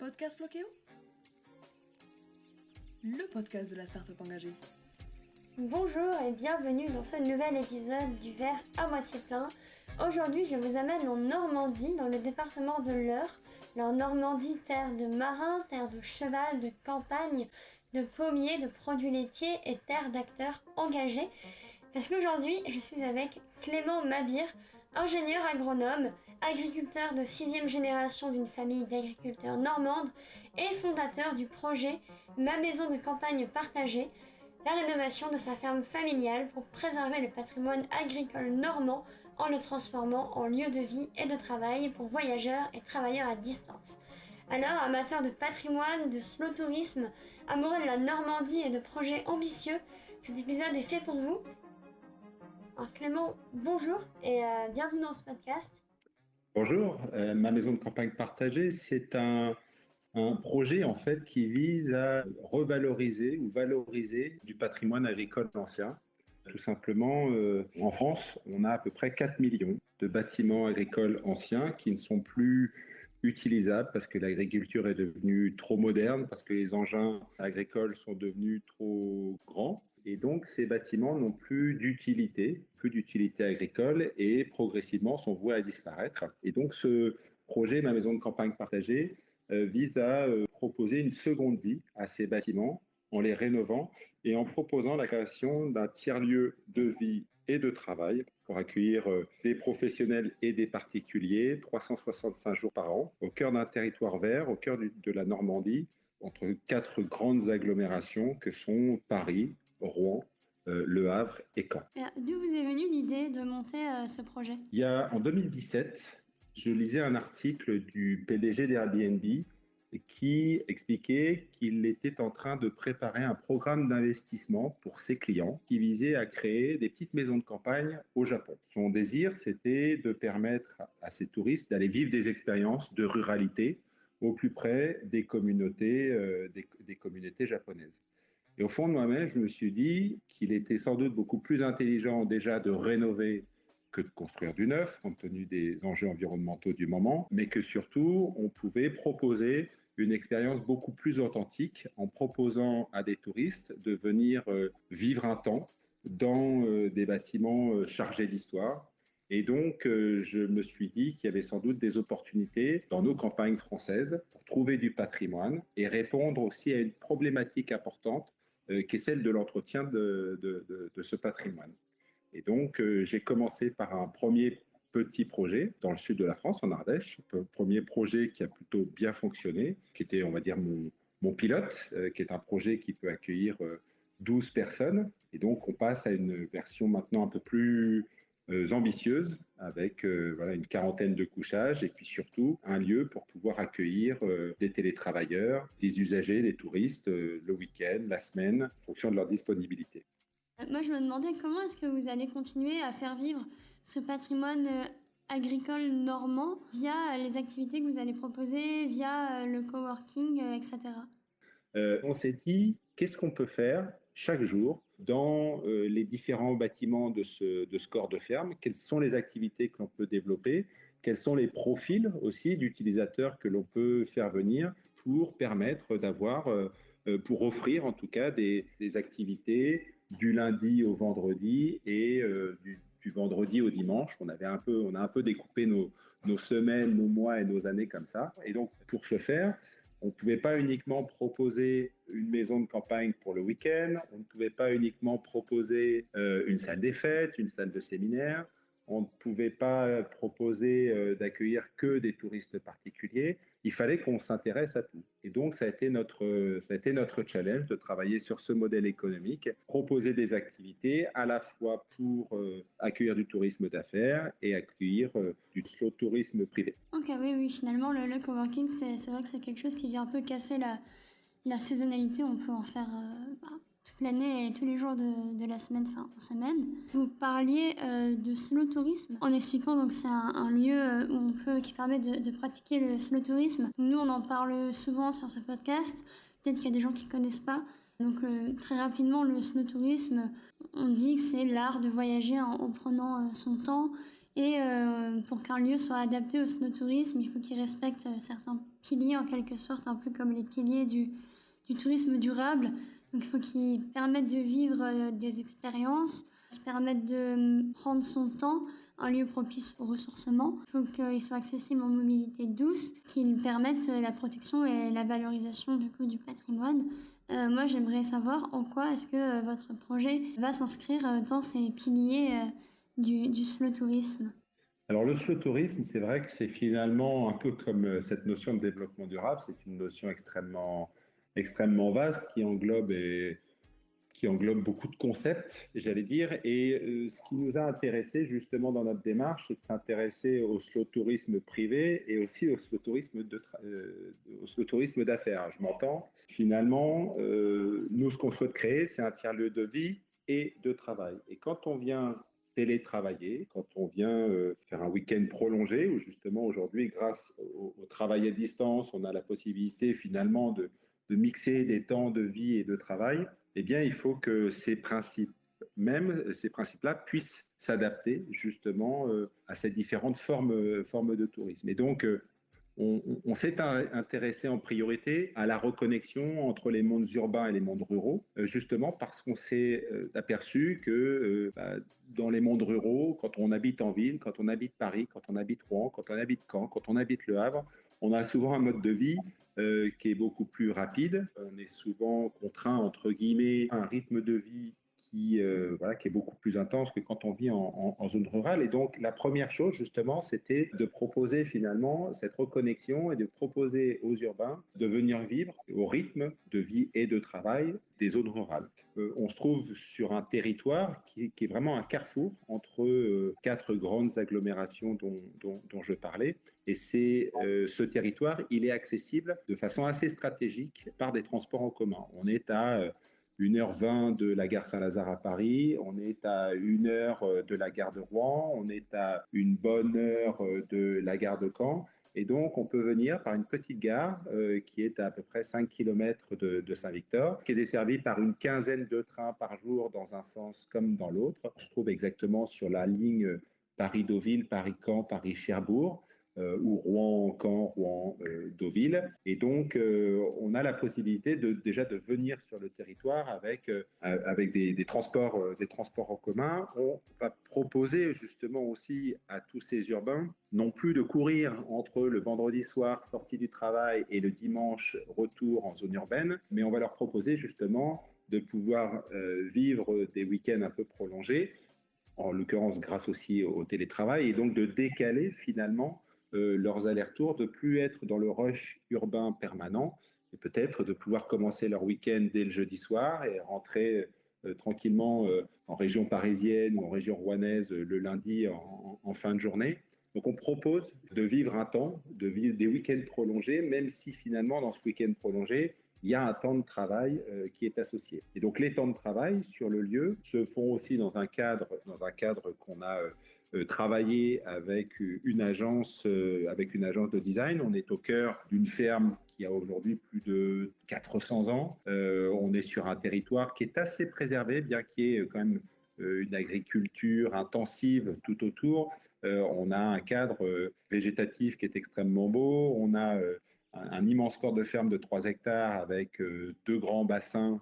Podcast Floqueo, le podcast de la start-up engagée. Bonjour et bienvenue dans ce nouvel épisode du verre à moitié plein. Aujourd'hui, je vous amène en Normandie, dans le département de l'Eure. En Normandie, terre de marins, terre de cheval, de campagne, de pommiers, de produits laitiers et terre d'acteurs engagés. Parce qu'aujourd'hui, je suis avec Clément Mabir, ingénieur agronome, agriculteur de 6e génération d'une famille d'agriculteurs normandes et fondateur du projet Ma maison de campagne partagée, la rénovation de sa ferme familiale pour préserver le patrimoine agricole normand en le transformant en lieu de vie et de travail pour voyageurs et travailleurs à distance. Alors, amateurs de patrimoine, de slow tourisme, amoureux de la Normandie et de projets ambitieux, cet épisode est fait pour vous. Alors Clément, bonjour et bienvenue dans ce podcast. Bonjour, Ma maison de campagne partagée, c'est un projet en fait qui vise à revaloriser ou valoriser du patrimoine agricole ancien. Tout simplement, en France, on a à peu près 4 millions de bâtiments agricoles anciens qui ne sont plus utilisables parce que l'agriculture est devenue trop moderne, parce que les engins agricoles sont devenus trop grands. Et donc, ces bâtiments n'ont plus d'utilité agricole et progressivement sont voués à disparaître. Et donc, ce projet, Ma maison de campagne partagée, vise à proposer une seconde vie à ces bâtiments en les rénovant et en proposant la création d'un tiers-lieu de vie et de travail pour accueillir des professionnels et des particuliers 365 jours par an au cœur d'un territoire vert, au cœur de la Normandie, entre 4 grandes agglomérations que sont Paris, Rouen, Le Havre et Caen. D'où vous est venue l'idée de monter ce projet ? En 2017, je lisais un article du PDG d'Airbnb qui expliquait qu'il était en train de préparer un programme d'investissement pour ses clients qui visait à créer des petites maisons de campagne au Japon. Son désir, c'était de permettre à ces touristes d'aller vivre des expériences de ruralité au plus près des communautés japonaises. Et au fond de moi-même, je me suis dit qu'il était sans doute beaucoup plus intelligent déjà de rénover que de construire du neuf, compte tenu des enjeux environnementaux du moment, mais que surtout, on pouvait proposer une expérience beaucoup plus authentique en proposant à des touristes de venir vivre un temps dans des bâtiments chargés d'histoire. Et donc, je me suis dit qu'il y avait sans doute des opportunités dans nos campagnes françaises pour trouver du patrimoine et répondre aussi à une problématique importante qui est celle de l'entretien de ce patrimoine. Et donc, j'ai commencé par un premier petit projet dans le sud de la France, en Ardèche. Un premier projet qui a plutôt bien fonctionné, qui était, on va dire, mon pilote, qui est un projet qui peut accueillir 12 personnes. Et donc, on passe à une version maintenant un peu plus ambitieuse, avec une quarantaine de couchages et puis surtout un lieu pour pouvoir accueillir des télétravailleurs, des usagers, des touristes le week-end, la semaine, en fonction de leur disponibilité. Moi, je me demandais comment est-ce que vous allez continuer à faire vivre ce patrimoine agricole normand via les activités que vous allez proposer, via le coworking, etc. On s'est dit, qu'est-ce qu'on peut faire chaque jour dans les différents bâtiments de ce corps de ferme? Quelles sont les activités que l'on peut développer? Quels sont les profils aussi d'utilisateurs que l'on peut faire venir pour permettre d'avoir, pour offrir en tout cas des activités du lundi au vendredi et du vendredi au dimanche. On a un peu découpé nos semaines, nos mois et nos années comme ça. Et donc, pour ce faire, on ne pouvait pas uniquement proposer une maison de campagne pour le week-end, on ne pouvait pas uniquement proposer une salle des fêtes, une salle de séminaire, on ne pouvait pas proposer d'accueillir que des touristes particuliers. Il fallait qu'on s'intéresse à tout. Et donc, ça a été notre challenge de travailler sur ce modèle économique, proposer des activités à la fois pour accueillir du tourisme d'affaires et accueillir du slow tourisme privé. Ok, oui, finalement, le coworking, c'est vrai que c'est quelque chose qui vient un peu casser la saisonnalité. On peut en faire toute l'année et tous les jours de la semaine, enfin en semaine. Vous parliez de slow tourisme en expliquant donc c'est un lieu qui permet de pratiquer le slow tourisme. Nous, on en parle souvent sur ce podcast. Peut-être qu'il y a des gens qui connaissent pas. Donc très rapidement, le slow tourisme, on dit que c'est l'art de voyager en prenant son temps Et pour qu'un lieu soit adapté au snowtourisme, il faut qu'il respecte certains piliers en quelque sorte, un peu comme les piliers du tourisme durable. Donc il faut qu'il permette de vivre des expériences, qui permettent de prendre son temps, un lieu propice au ressourcement. Il faut qu'il soit accessible en mobilité douce, qu'il permette la protection et la valorisation du coup du patrimoine. Moi, j'aimerais savoir en quoi est-ce que votre projet va s'inscrire dans ces piliers du slow tourisme. Alors le slow tourisme, c'est vrai que c'est finalement un peu comme cette notion de développement durable, c'est une notion extrêmement vaste qui englobe beaucoup de concepts, j'allais dire. Et ce qui nous a intéressé justement dans notre démarche, c'est de s'intéresser au slow tourisme privé et aussi au slow tourisme d'affaires. Je m'entends. Finalement, nous, ce qu'on souhaite créer, c'est un tiers-lieu de vie et de travail. Et quand on vient télétravailler, quand on vient faire un week-end prolongé, où justement aujourd'hui, grâce au travail à distance, on a la possibilité finalement de mixer des temps de vie et de travail, eh bien, il faut que ces principes, même ces principes-là, puissent s'adapter justement à ces différentes formes de tourisme. Et donc, on s'est intéressé en priorité à la reconnexion entre les mondes urbains et les mondes ruraux, justement parce qu'on s'est aperçu que dans les mondes ruraux, quand on habite en ville, quand on habite Paris, quand on habite Rouen, quand on habite Caen, quand on habite Le Havre, on a souvent un mode de vie qui est beaucoup plus rapide. On est souvent contraint, entre guillemets, à un rythme de vie qui est beaucoup plus intense que quand on vit en zone rurale. Et donc, la première chose, justement, c'était de proposer finalement cette reconnexion et de proposer aux urbains de venir vivre au rythme de vie et de travail des zones rurales. On se trouve sur un territoire qui est vraiment un carrefour entre quatre grandes agglomérations dont je parlais. Et ce territoire, il est accessible de façon assez stratégique par des transports en commun. On est à 1h20 de la gare Saint-Lazare à Paris, on est à 1 heure de la gare de Rouen, on est à une bonne heure de la gare de Caen. Et donc, on peut venir par une petite gare qui est à peu près 5 km de Saint-Victor, qui est desservie par une quinzaine de trains par jour dans un sens comme dans l'autre. On se trouve exactement sur la ligne Paris-Deauville, Paris-Caen, Paris-Cherbourg. Ou Rouen-Caen, Rouen-Deauville. Et donc, on a la possibilité déjà de venir sur le territoire avec des transports en commun. On va proposer justement aussi à tous ces urbains non plus de courir entre le vendredi soir sortie du travail et le dimanche retour en zone urbaine, mais on va leur proposer justement de pouvoir vivre des week-ends un peu prolongés, en l'occurrence grâce aussi au télétravail, et donc de décaler finalement leurs allers-retours, de plus être dans le rush urbain permanent, et peut-être de pouvoir commencer leur week-end dès le jeudi soir et rentrer tranquillement en région parisienne ou en région rouennaise le lundi en fin de journée. Donc on propose de vivre un temps, de vivre des week-ends prolongés, même si finalement dans ce week-end prolongé, il y a un temps de travail qui est associé. Et donc les temps de travail sur le lieu se font aussi dans un cadre qu'on a travaillé avec une agence de design. On est au cœur d'une ferme qui a aujourd'hui plus de 400 ans. On est sur un territoire qui est assez préservé, bien qu'il y ait quand même une agriculture intensive tout autour. On a un cadre végétatif qui est extrêmement beau. On a un immense corps de ferme de 3 hectares avec 2 grands bassins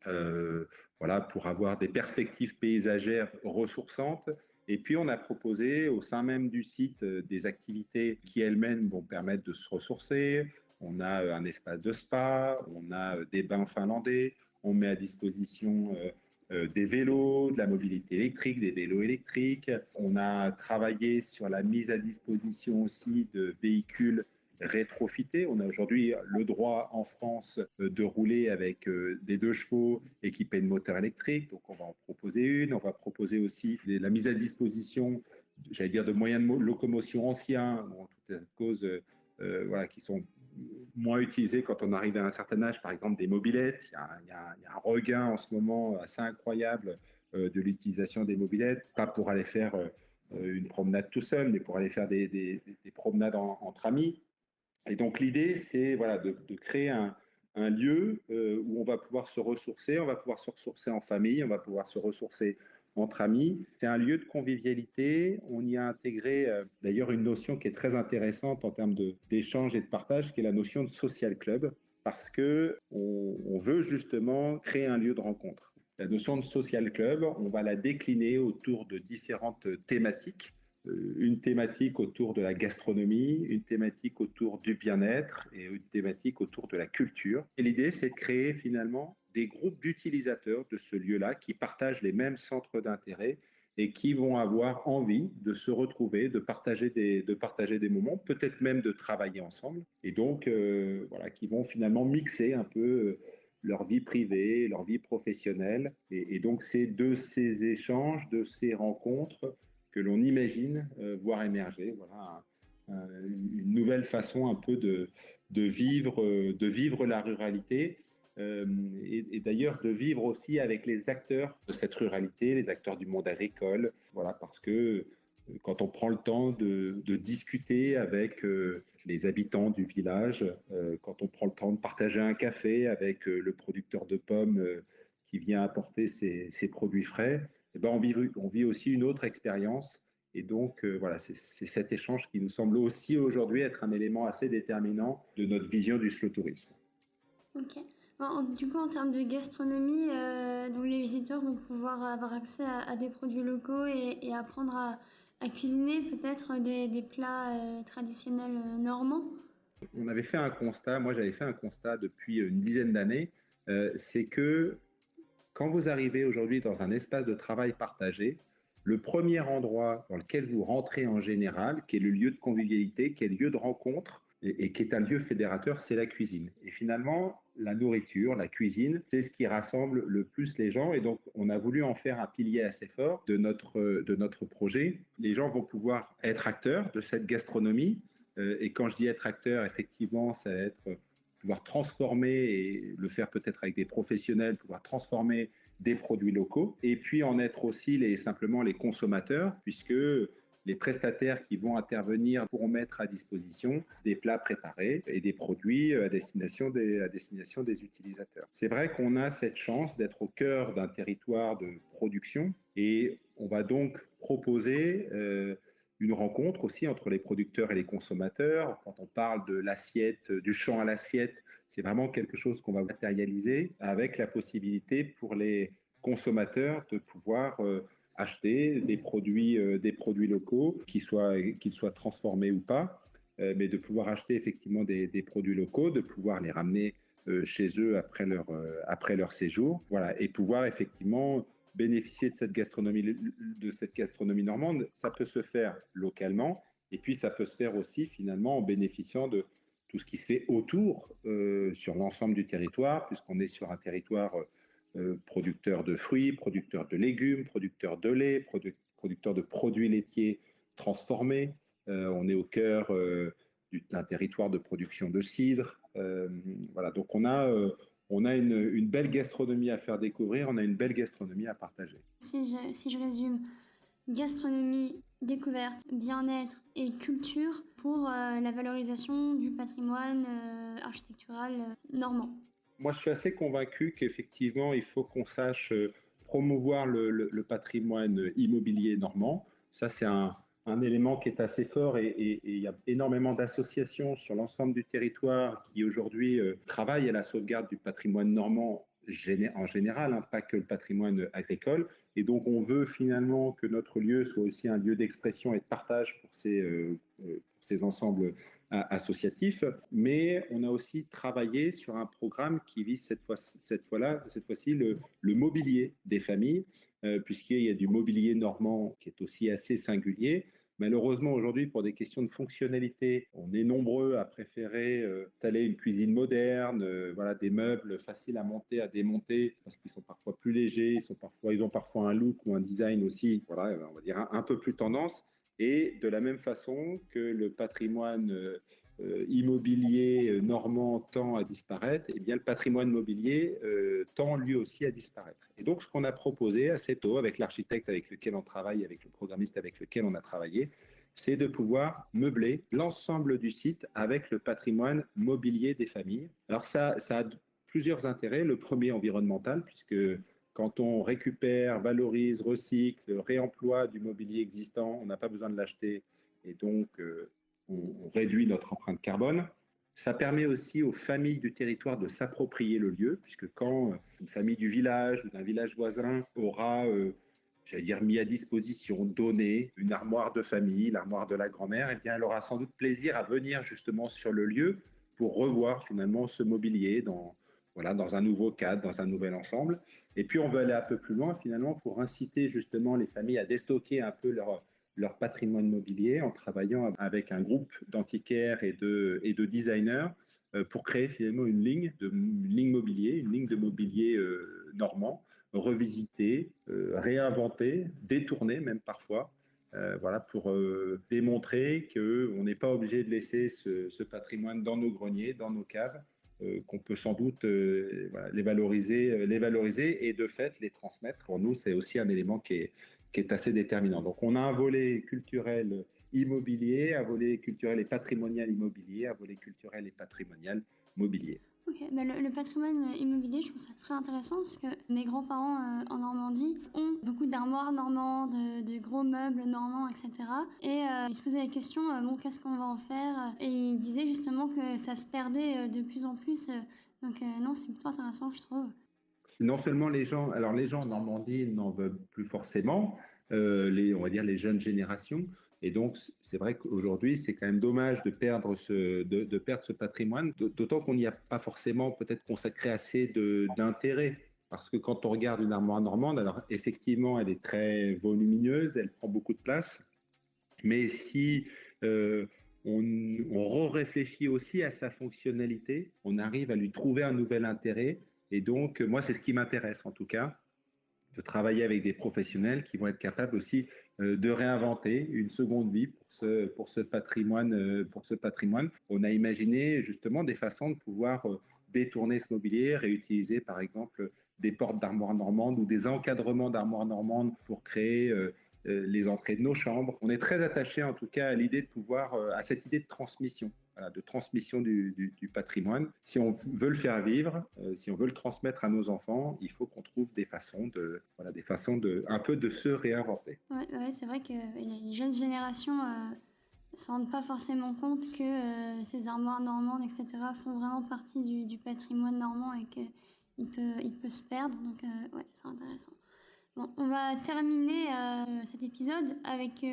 voilà, pour avoir des perspectives paysagères ressourçantes. Et puis, on a proposé au sein même du site des activités qui elles-mêmes vont permettre de se ressourcer. On a un espace de spa, on a des bains finlandais, on met à disposition des vélos, de la mobilité électrique, des vélos électriques. On a travaillé sur la mise à disposition aussi de véhicules rétrofité. On a aujourd'hui le droit en France de rouler avec des 2 chevaux équipés de moteurs électriques. Donc, on va en proposer une. On va proposer aussi la mise à disposition, j'allais dire, de moyens de locomotion anciens, bon, toutes causes voilà, qui sont moins utilisés quand on arrive à un certain âge, par exemple des mobylettes. Il y a un regain en ce moment assez incroyable de l'utilisation des mobylettes, pas pour aller faire une promenade tout seul, mais pour aller faire des promenades entre amis. Et donc l'idée, c'est voilà, de créer un lieu où on va pouvoir se ressourcer en famille, on va pouvoir se ressourcer entre amis. C'est un lieu de convivialité. On y a intégré d'ailleurs une notion qui est très intéressante en termes d'échange et de partage, qui est la notion de social club, parce qu'on veut justement créer un lieu de rencontre. La notion de social club, on va la décliner autour de différentes thématiques. Une thématique autour de la gastronomie, une thématique autour du bien-être et une thématique autour de la culture. Et l'idée, c'est de créer finalement des groupes d'utilisateurs de ce lieu-là qui partagent les mêmes centres d'intérêt et qui vont avoir envie de se retrouver, de partager des moments, peut-être même de travailler ensemble. Et donc, voilà, qui vont finalement mixer un peu leur vie privée, leur vie professionnelle. Et donc, c'est de ces échanges, de ces rencontres que l'on imagine voir émerger. Voilà, une nouvelle façon un peu de vivre la ruralité. Et d'ailleurs de vivre aussi avec les acteurs de cette ruralité, les acteurs du monde agricole, voilà, parce que quand on prend le temps de discuter avec les habitants du village, quand on prend le temps de partager un café avec le producteur de pommes qui vient apporter ses produits frais, eh ben on vit aussi une autre expérience. Et donc, voilà, c'est cet échange qui nous semble aussi aujourd'hui être un élément assez déterminant de notre vision du slow tourisme. Ok. Du coup, en termes de gastronomie, donc les visiteurs vont pouvoir avoir accès à des produits locaux et apprendre à cuisiner peut-être des plats traditionnels normands. On avait fait un constat, moi j'avais fait un constat depuis une dizaine d'années, c'est que quand vous arrivez aujourd'hui dans un espace de travail partagé, le premier endroit dans lequel vous rentrez en général, qui est le lieu de convivialité, qui est le lieu de rencontre et qui est un lieu fédérateur, c'est la cuisine. Et finalement, la nourriture, la cuisine, c'est ce qui rassemble le plus les gens. Et donc, on a voulu en faire un pilier assez fort de notre projet. Les gens vont pouvoir être acteurs de cette gastronomie. Et quand je dis être acteur, effectivement, ça va être pouvoir transformer et le faire peut-être avec des professionnels, pouvoir transformer des produits locaux et puis en être aussi simplement les consommateurs, puisque les prestataires qui vont intervenir pourront mettre à disposition des plats préparés et des produits à destination des utilisateurs. C'est vrai qu'on a cette chance d'être au cœur d'un territoire de production et on va donc proposer une rencontre aussi entre les producteurs et les consommateurs. Quand on parle de l'assiette, du champ à l'assiette, c'est vraiment quelque chose qu'on va matérialiser avec la possibilité pour les consommateurs de pouvoir acheter des produits locaux, qu'ils soient transformés ou pas, mais de pouvoir acheter effectivement des produits locaux, de pouvoir les ramener chez eux après leur séjour, voilà, et pouvoir effectivement bénéficier de cette gastronomie normande. Ça peut se faire localement, et puis ça peut se faire aussi finalement en bénéficiant de tout ce qui se fait autour sur l'ensemble du territoire, puisqu'on est sur un territoire producteur de fruits, producteur de légumes, producteur de lait, producteur de produits laitiers transformés. On est au cœur d'un territoire de production de cidre. Voilà, donc on a une belle gastronomie à faire découvrir, on a une belle gastronomie à partager. Si je résume, gastronomie, découverte, bien-être et culture pour la valorisation du patrimoine architectural normand. Moi, je suis assez convaincu qu'effectivement, il faut qu'on sache promouvoir le patrimoine immobilier normand. Ça, c'est un élément qui est assez fort et il y a énormément d'associations sur l'ensemble du territoire qui aujourd'hui travaillent à la sauvegarde du patrimoine normand en général, hein, pas que le patrimoine agricole. Et donc, on veut finalement que notre lieu soit aussi un lieu d'expression et de partage pour ces ensembles associatifs, mais on a aussi travaillé sur un programme qui vise cette fois-ci le mobilier des familles, puisqu'il y a du mobilier normand qui est aussi assez singulier. Malheureusement, aujourd'hui, pour des questions de fonctionnalité, on est nombreux à préférer installer une cuisine moderne, voilà, des meubles faciles à monter, à démonter, parce qu'ils sont parfois plus légers, ils ont parfois un look ou un design aussi, voilà, on va dire un peu plus tendance. Et de la même façon que le patrimoine immobilier normand tend à disparaître, eh bien le patrimoine mobilier tend lui aussi à disparaître. Et donc ce qu'on a proposé assez tôt avec l'architecte avec lequel on travaille, avec le programmiste avec lequel on a travaillé, c'est de pouvoir meubler l'ensemble du site avec le patrimoine mobilier des familles. Alors ça a plusieurs intérêts. Le premier environnemental, puisque Quand on récupère, valorise, recycle, réemploie du mobilier existant, on n'a pas besoin de l'acheter et donc on réduit notre empreinte carbone. Ça permet aussi aux familles du territoire de s'approprier le lieu, puisque quand une famille du village ou d'un village voisin aura, j'allais dire, mis à disposition, donné une armoire de famille, l'armoire de la grand-mère, eh bien, elle aura sans doute plaisir à venir justement sur le lieu pour revoir finalement ce mobilier dans un nouveau cadre, dans un nouvel ensemble. Et puis, on veut aller un peu plus loin finalement pour inciter justement les familles à déstocker un peu leur patrimoine mobilier en travaillant avec un groupe d'antiquaires et de designers pour créer finalement une ligne mobilier, une ligne de mobilier normand, revisité, réinventé, détourné même parfois, voilà, pour démontrer qu'on n'est pas obligé de laisser ce patrimoine dans nos greniers, dans nos caves, qu'on peut sans doute voilà, les valoriser et de fait les transmettre. Pour nous, c'est aussi un élément qui est assez déterminant. Donc, on a un volet culturel immobilier, un volet culturel et patrimonial immobilier, un volet culturel et patrimonial mobilier. Ok, bah le patrimoine immobilier, je trouve ça très intéressant parce que mes grands-parents en Normandie ont beaucoup d'armoires normandes, de gros meubles normands, etc. Et ils se posaient la question, bon, qu'est-ce qu'on va en faire? Et ils disaient justement que ça se perdait de plus en plus. Donc non, c'est plutôt intéressant, je trouve. Non seulement les gens en Normandie n'en veulent plus forcément, on va dire les jeunes générations, et donc c'est vrai qu'aujourd'hui c'est quand même dommage de perdre ce patrimoine, d'autant qu'on n'y a pas forcément peut-être consacré assez d'intérêt, parce que quand on regarde une armoire normande, alors effectivement elle est très volumineuse, elle prend beaucoup de place, mais si on réfléchit aussi à sa fonctionnalité, on arrive à lui trouver un nouvel intérêt. Et donc, moi, c'est ce qui m'intéresse en tout cas, de travailler avec des professionnels qui vont être capables aussi de réinventer une seconde vie pour ce patrimoine. On a imaginé justement des façons de pouvoir détourner ce mobilier, réutiliser par exemple des portes d'armoire normande ou des encadrements d'armoire normande pour créer les entrées de nos chambres. On est très attaché en tout cas à l'idée de pouvoir, à cette idée de transmission. Voilà, de transmission du patrimoine. Si on veut le faire vivre, si on veut le transmettre à nos enfants, il faut qu'on trouve des façons un peu de se réinventer. Ouais, ouais, c'est vrai que les jeunes générations ne se rendent pas forcément compte que ces armoires normandes, etc., font vraiment partie du patrimoine normand et qu'il peut se perdre. Donc, ouais, c'est intéressant. Bon, on va terminer cet épisode avec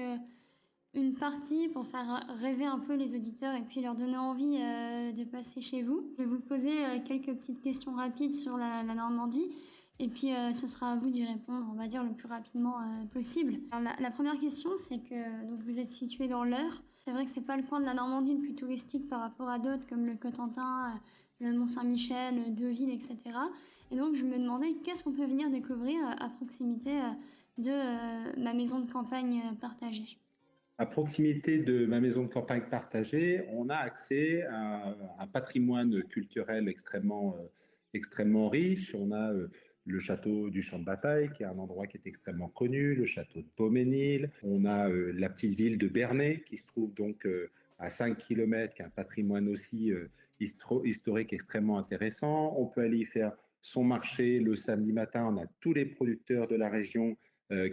une partie pour faire rêver un peu les auditeurs et puis leur donner envie de passer chez vous. Je vais vous poser quelques petites questions rapides sur la Normandie et puis ce sera à vous d'y répondre, on va dire, le plus rapidement possible. Alors, la première question, c'est que donc, vous êtes situé dans l'Eure. C'est vrai que c'est pas le coin de la Normandie le plus touristique par rapport à d'autres comme le Cotentin, le Mont-Saint-Michel, Deauville, etc. Et donc je me demandais qu'est-ce qu'on peut venir découvrir à proximité de ma maison de campagne partagée. À proximité de ma maison de campagne partagée, on a accès à un patrimoine culturel extrêmement riche. On a le château du Champ de Bataille, qui est un endroit qui est extrêmement connu, le château de Beauménil. On a la petite ville de Bernay, qui se trouve donc à 5 km, qui a un patrimoine aussi historique extrêmement intéressant. On peut aller y faire son marché le samedi matin. On a tous les producteurs de la région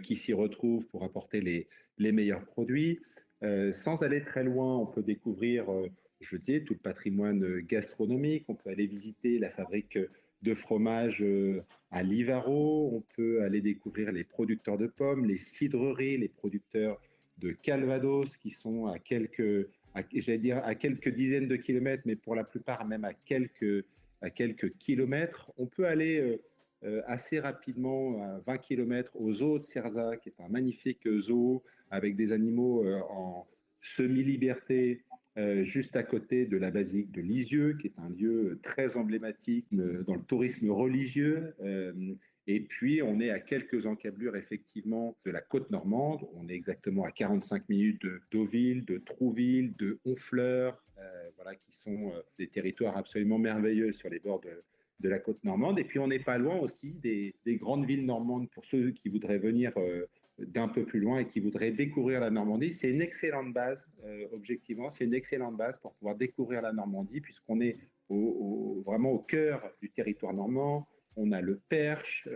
qui s'y retrouvent pour apporter les meilleurs produits. Sans aller très loin, on peut découvrir, je le disais, tout le patrimoine gastronomique. On peut aller visiter la fabrique de fromage à Livaro. On peut aller découvrir les producteurs de pommes, les cidreries, les producteurs de Calvados qui sont à quelques dizaines de kilomètres, mais pour la plupart même à quelques kilomètres. On peut aller assez rapidement, à 20 km, au zoo de Cerza, qui est un magnifique zoo avec des animaux en semi-liberté, juste à côté de la basilique de Lisieux, qui est un lieu très emblématique dans le tourisme religieux. Et puis, on est à quelques encablures, effectivement, de la côte normande. On est exactement à 45 minutes de Deauville, de Trouville, de Honfleur, voilà, qui sont des territoires absolument merveilleux sur les bords de la côte normande. Et puis, on n'est pas loin aussi des grandes villes normandes pour ceux qui voudraient venir d'un peu plus loin et qui voudraient découvrir la Normandie. C'est une excellente base, objectivement, c'est une excellente base pour pouvoir découvrir la Normandie, puisqu'on est vraiment au cœur du territoire normand. on a le Perche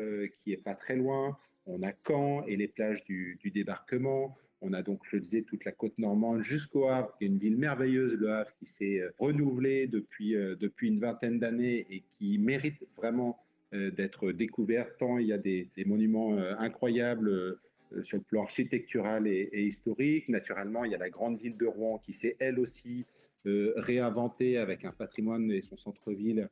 qui est pas très loin, on a Caen et les plages du débarquement. On a donc, je le disais, toute la côte normande jusqu'au Havre, qui est une ville merveilleuse, le Havre, qui s'est renouvelée depuis une vingtaine d'années et qui mérite vraiment d'être découverte, tant il y a des monuments incroyables sur le plan architectural et historique. Naturellement, il y a la grande ville de Rouen qui s'est elle aussi réinventée avec un patrimoine et son centre-ville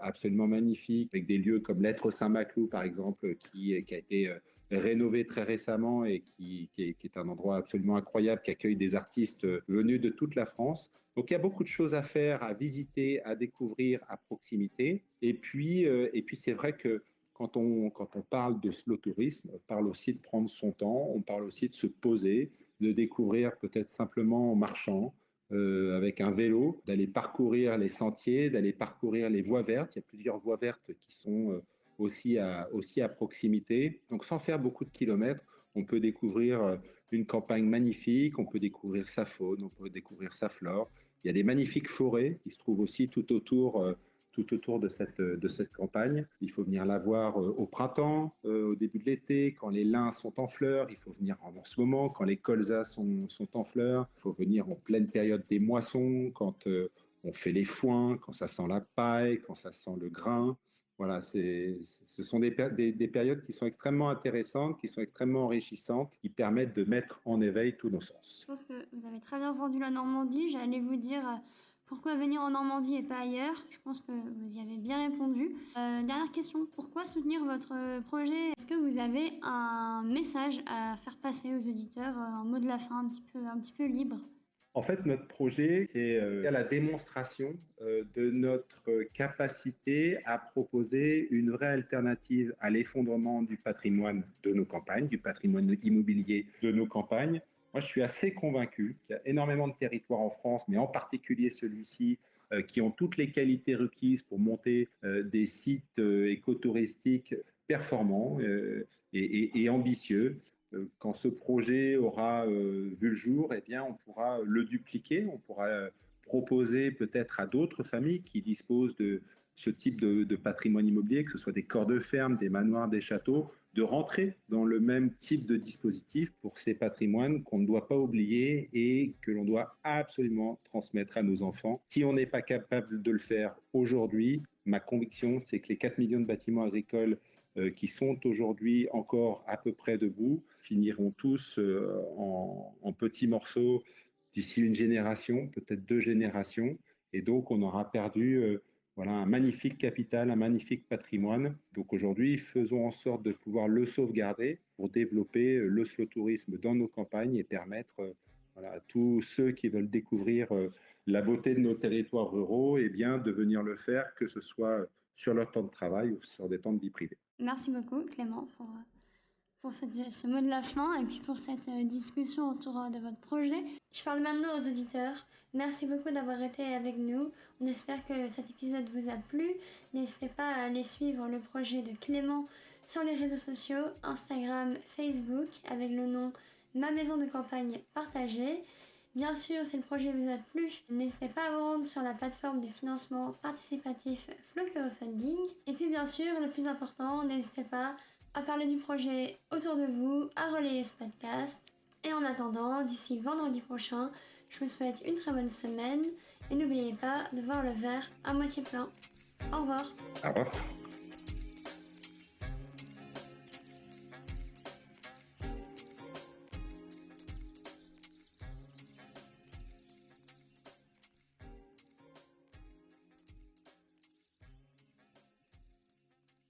absolument magnifique, avec des lieux comme l'Être Saint-Maclou, par exemple, qui a été rénové très récemment et qui est un endroit absolument incroyable, qui accueille des artistes venus de toute la France. Donc il y a beaucoup de choses à faire, à visiter, à découvrir à proximité. Et puis c'est vrai que quand on parle de slow tourisme, on parle aussi de prendre son temps, on parle aussi de se poser, de découvrir peut-être simplement en marchant, avec un vélo, d'aller parcourir les sentiers, d'aller parcourir les voies vertes. Il y a plusieurs voies vertes qui sont aussi à proximité. Donc sans faire beaucoup de kilomètres, on peut découvrir une campagne magnifique, on peut découvrir sa faune, on peut découvrir sa flore. Il y a des magnifiques forêts qui se trouvent aussi tout autour de cette campagne. Il faut venir la voir au printemps, au début de l'été, quand les lins sont en fleurs. Il faut venir en ce moment, quand les colzas sont en fleurs. Il faut venir en pleine période des moissons, quand on fait les foins, quand ça sent la paille, quand ça sent le grain. Voilà, ce sont des périodes qui sont extrêmement intéressantes, qui sont extrêmement enrichissantes, qui permettent de mettre en éveil tous nos sens. Je pense que vous avez très bien vendu la Normandie. J'allais vous dire pourquoi venir en Normandie et pas ailleurs. Je pense que vous y avez bien répondu. Dernière question, pourquoi soutenir votre projet? Est-ce que vous avez un message à faire passer aux auditeurs, un mot de la fin un petit peu libre? En fait, notre projet, c'est la démonstration de notre capacité à proposer une vraie alternative à l'effondrement du patrimoine de nos campagnes, du patrimoine immobilier de nos campagnes. Moi, je suis assez convaincu qu'il y a énormément de territoires en France, mais en particulier celui-ci, qui ont toutes les qualités requises pour monter des sites écotouristiques performants et ambitieux. Quand ce projet aura vu le jour, eh bien, on pourra le dupliquer, on pourra proposer peut-être à d'autres familles qui disposent de ce type de patrimoine immobilier, que ce soit des corps de ferme, des manoirs, des châteaux, de rentrer dans le même type de dispositif pour ces patrimoines qu'on ne doit pas oublier et que l'on doit absolument transmettre à nos enfants. Si on n'est pas capable de le faire aujourd'hui, ma conviction, c'est que les 4 millions de bâtiments agricoles qui sont aujourd'hui encore à peu près debout, finiront tous en petits morceaux d'ici une génération, peut-être 2 générations. Et donc, on aura perdu voilà, un magnifique capital, un magnifique patrimoine. Donc aujourd'hui, faisons en sorte de pouvoir le sauvegarder pour développer le slow tourisme dans nos campagnes et permettre voilà, à tous ceux qui veulent découvrir la beauté de nos territoires ruraux, eh bien, de venir le faire, que ce soit sur leur temps de travail ou sur des temps de vie privée. Merci beaucoup Clément pour ce mot de la fin et puis pour cette discussion autour de votre projet. Je parle maintenant aux auditeurs. Merci beaucoup d'avoir été avec nous. On espère que cet épisode vous a plu. N'hésitez pas à aller suivre le projet de Clément sur les réseaux sociaux, Instagram, Facebook, avec le nom Ma Maison de Campagne Partagée. Bien sûr, si le projet vous a plu, n'hésitez pas à vous rendre sur la plateforme de financement participatif Flow Crowdfunding. Et puis bien sûr, le plus important, n'hésitez pas à parler du projet autour de vous, à relayer ce podcast. Et en attendant, d'ici vendredi prochain, je vous souhaite une très bonne semaine et n'oubliez pas de voir le verre à moitié plein. Au revoir. Au revoir.